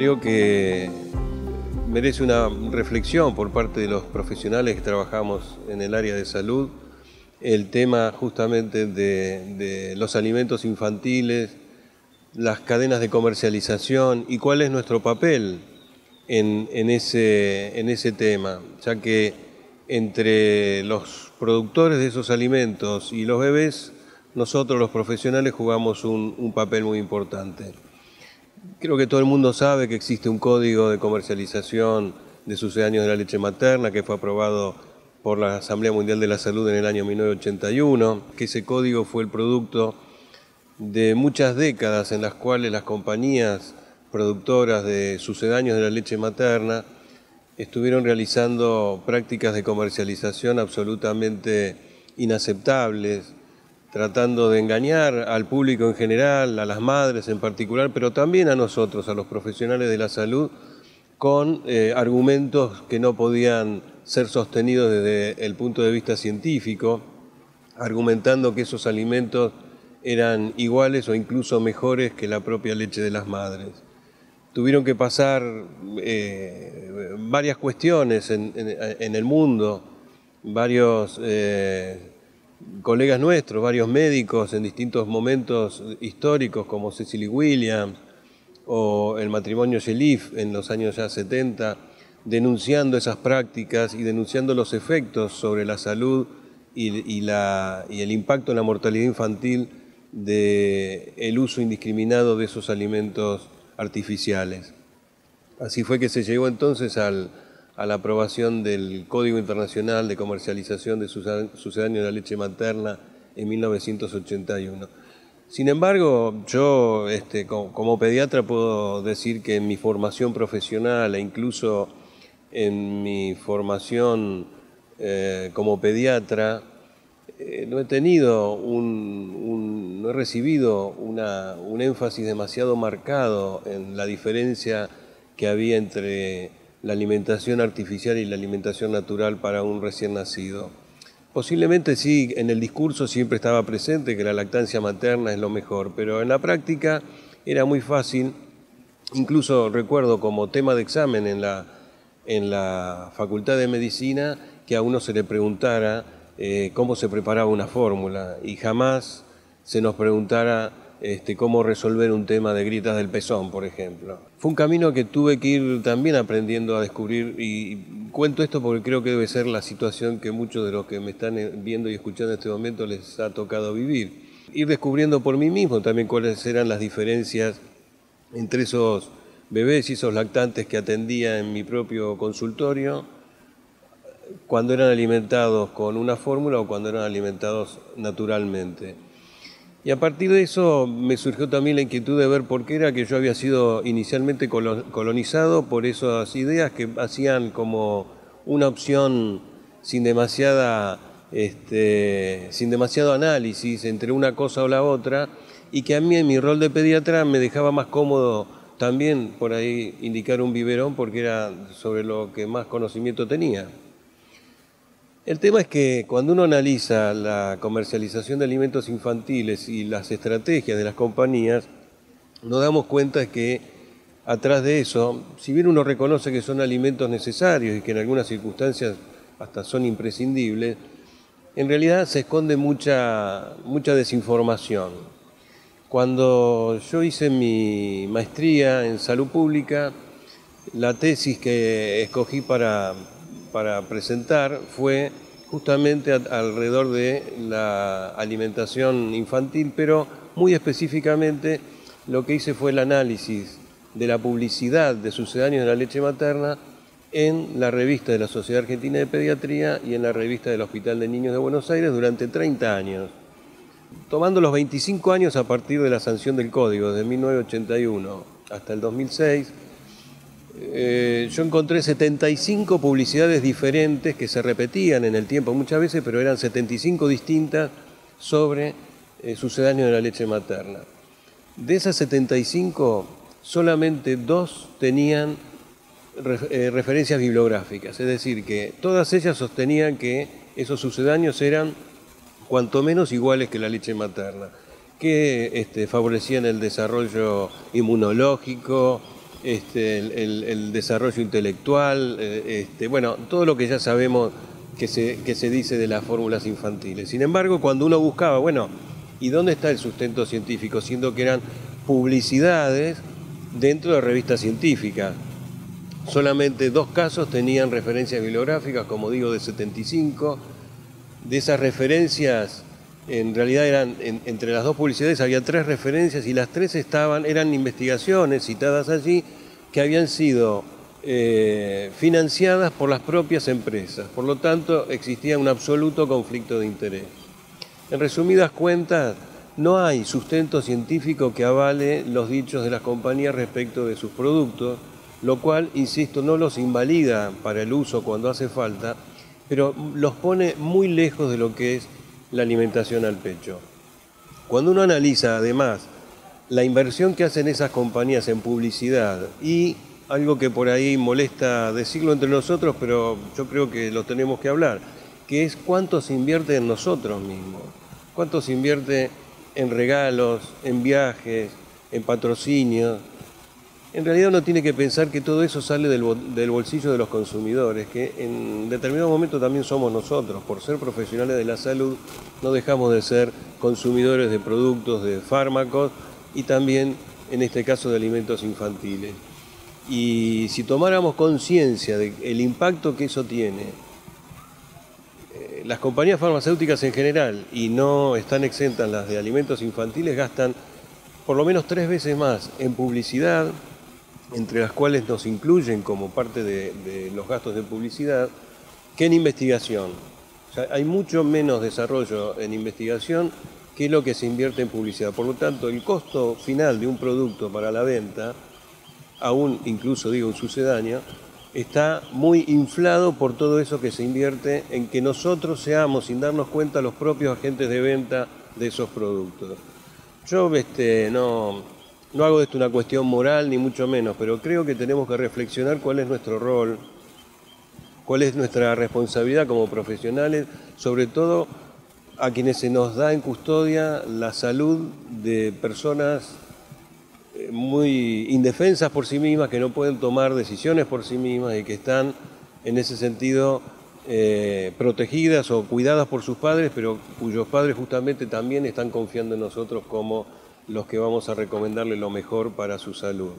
creo que merece una reflexión por parte de los profesionales que trabajamos en el área de salud, el tema justamente de los alimentos infantiles, las cadenas de comercialización y cuál es nuestro papel en ese tema, ya que entre los productores de esos alimentos y los bebés, nosotros los profesionales jugamos un papel muy importante. Creo que todo el mundo sabe que existe un código de comercialización de sucedáneos de la leche materna que fue aprobado por la Asamblea Mundial de la Salud en el año 1981, que ese código fue el producto de muchas décadas en las cuales las compañías productoras de sucedáneos de la leche materna estuvieron realizando prácticas de comercialización absolutamente inaceptables, tratando de engañar al público en general, a las madres en particular, pero también a nosotros, a los profesionales de la salud, con argumentos que no podían ser sostenidos desde el punto de vista científico, argumentando que esos alimentos eran iguales o incluso mejores que la propia leche de las madres. Tuvieron que pasar varias cuestiones en el mundo, varios colegas nuestros, varios médicos en distintos momentos históricos como Cecily Williams o el matrimonio Shelif en los años ya 70, denunciando esas prácticas y denunciando los efectos sobre la salud y el impacto en la mortalidad infantil del uso indiscriminado de esos alimentos artificiales. Así fue que se llegó entonces a la aprobación del Código Internacional de Comercialización de Sucedáneos de la Leche Materna en 1981. Sin embargo, yo como pediatra puedo decir que en mi formación profesional e incluso en mi formación como pediatra no he recibido un énfasis demasiado marcado en la diferencia que había entre la alimentación artificial y la alimentación natural para un recién nacido. Posiblemente sí, en el discurso siempre estaba presente que la lactancia materna es lo mejor, pero en la práctica era muy fácil, incluso recuerdo como tema de examen en la Facultad de Medicina, que a uno se le preguntara cómo se preparaba una fórmula y jamás se nos preguntara cómo resolver un tema de grietas del pezón, por ejemplo. Fue un camino que tuve que ir también aprendiendo a descubrir, y cuento esto porque creo que debe ser la situación que muchos de los que me están viendo y escuchando en este momento les ha tocado vivir. Ir descubriendo por mí mismo también cuáles eran las diferencias entre esos bebés y esos lactantes que atendía en mi propio consultorio, cuando eran alimentados con una fórmula o cuando eran alimentados naturalmente. Y a partir de eso me surgió también la inquietud de ver por qué era que yo había sido inicialmente colonizado por esas ideas que hacían como una opción sin demasiado análisis entre una cosa o la otra, y que a mí en mi rol de pediatra me dejaba más cómodo también por ahí indicar un biberón porque era sobre lo que más conocimiento tenía. El tema es que cuando uno analiza la comercialización de alimentos infantiles y las estrategias de las compañías, nos damos cuenta que atrás de eso, si bien uno reconoce que son alimentos necesarios y que en algunas circunstancias hasta son imprescindibles, en realidad se esconde mucha desinformación. Cuando yo hice mi maestría en salud pública, la tesis que escogí para presentar fue justamente alrededor de la alimentación infantil, pero muy específicamente lo que hice fue el análisis de la publicidad de sucedáneos de la leche materna en la revista de la Sociedad Argentina de Pediatría y en la revista del Hospital de Niños de Buenos Aires durante 30 años. Tomando los 25 años a partir de la sanción del Código, de 1981 hasta el 2006, yo encontré 75 publicidades diferentes que se repetían en el tiempo muchas veces, pero eran 75 distintas sobre sucedáneos de la leche materna. De esas 75, solamente 2 tenían referencias bibliográficas, es decir, que todas ellas sostenían que esos sucedáneos eran cuanto menos iguales que la leche materna, que favorecían el desarrollo inmunológico, el desarrollo intelectual, bueno, todo lo que ya sabemos que se dice de las fórmulas infantiles. Sin embargo, cuando uno buscaba, bueno, ¿y dónde está el sustento científico? Siendo que eran publicidades dentro de revistas científicas. Solamente 2 casos tenían referencias bibliográficas, como digo, de 75. De esas referencias, en realidad eran, entre las 2 publicidades había 3 referencias y las 3 eran investigaciones citadas allí que habían sido financiadas por las propias empresas. Por lo tanto, existía un absoluto conflicto de interés. En resumidas cuentas, no hay sustento científico que avale los dichos de las compañías respecto de sus productos, lo cual, insisto, no los invalida para el uso cuando hace falta, pero los pone muy lejos de lo que es la alimentación al pecho. Cuando uno analiza, además, la inversión que hacen esas compañías en publicidad y algo que por ahí molesta decirlo entre nosotros, pero yo creo que lo tenemos que hablar, que es cuánto se invierte en nosotros mismos, cuánto se invierte en regalos, en viajes, en patrocinios. En realidad uno tiene que pensar que todo eso sale del bolsillo de los consumidores, que en determinado momento también somos nosotros. Por ser profesionales de la salud, no dejamos de ser consumidores de productos, de fármacos y también, en este caso, de alimentos infantiles. Y si tomáramos conciencia del impacto que eso tiene, las compañías farmacéuticas en general, y no están exentas las de alimentos infantiles, gastan por lo menos 3 veces más en publicidad, entre las cuales nos incluyen como parte de los gastos de publicidad, que en investigación. O sea, hay mucho menos desarrollo en investigación que lo que se invierte en publicidad. Por lo tanto, el costo final de un producto para la venta, aún incluso digo un sucedáneo, está muy inflado por todo eso que se invierte en que nosotros seamos, sin darnos cuenta, los propios agentes de venta de esos productos. Yo no hago de esto una cuestión moral, ni mucho menos, pero creo que tenemos que reflexionar cuál es nuestro rol, cuál es nuestra responsabilidad como profesionales, sobre todo a quienes se nos da en custodia la salud de personas muy indefensas por sí mismas, que no pueden tomar decisiones por sí mismas y que están en ese sentido protegidas o cuidadas por sus padres, pero cuyos padres justamente también están confiando en nosotros como los que vamos a recomendarle lo mejor para su salud.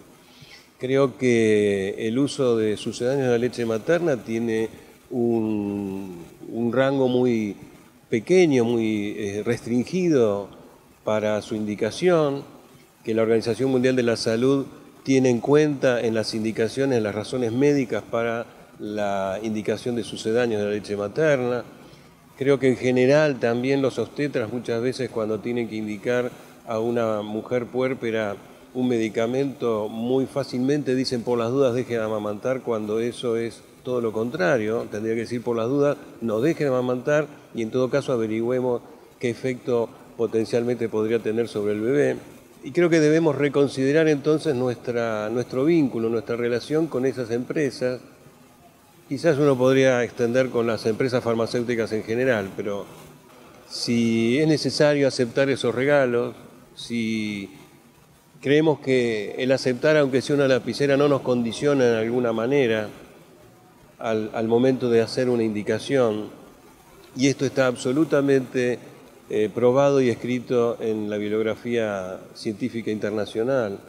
Creo que el uso de sucedáneos de la leche materna tiene un rango muy pequeño, muy restringido para su indicación, que la Organización Mundial de la Salud tiene en cuenta en las indicaciones, las razones médicas para la indicación de sucedáneos de la leche materna. Creo que en general también los obstetras muchas veces cuando tienen que indicar a una mujer puérpera un medicamento, muy fácilmente dicen por las dudas dejen de amamantar, cuando eso es todo lo contrario. Tendría que decir por las dudas no dejen de amamantar y en todo caso averigüemos qué efecto potencialmente podría tener sobre el bebé. Y creo que debemos reconsiderar entonces nuestro vínculo, nuestra relación con esas empresas. Quizás uno podría extender con las empresas farmacéuticas en general, pero si es necesario aceptar esos regalos, si creemos que el aceptar, aunque sea una lapicera, no nos condiciona de alguna manera al momento de hacer una indicación, y esto está absolutamente probado y escrito en la bibliografía científica internacional,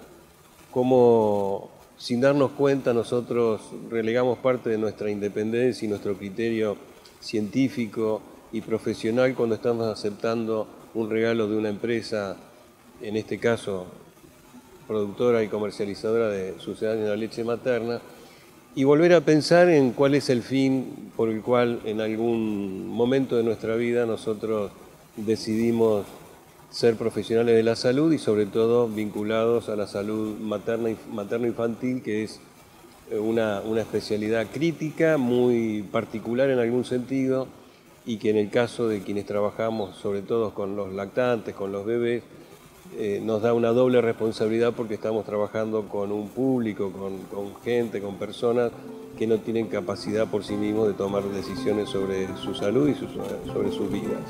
como sin darnos cuenta nosotros relegamos parte de nuestra independencia y nuestro criterio científico y profesional cuando estamos aceptando un regalo de una empresa, en este caso productora y comercializadora de sucedáneos de la leche materna, y volver a pensar en cuál es el fin por el cual en algún momento de nuestra vida nosotros decidimos ser profesionales de la salud y sobre todo vinculados a la salud materno-infantil, que es una especialidad crítica, muy particular en algún sentido, y que en el caso de quienes trabajamos sobre todo con los lactantes, con los bebés, nos da una doble responsabilidad porque estamos trabajando con un público, con gente, con personas que no tienen capacidad por sí mismos de tomar decisiones sobre su salud y sobre sus vidas.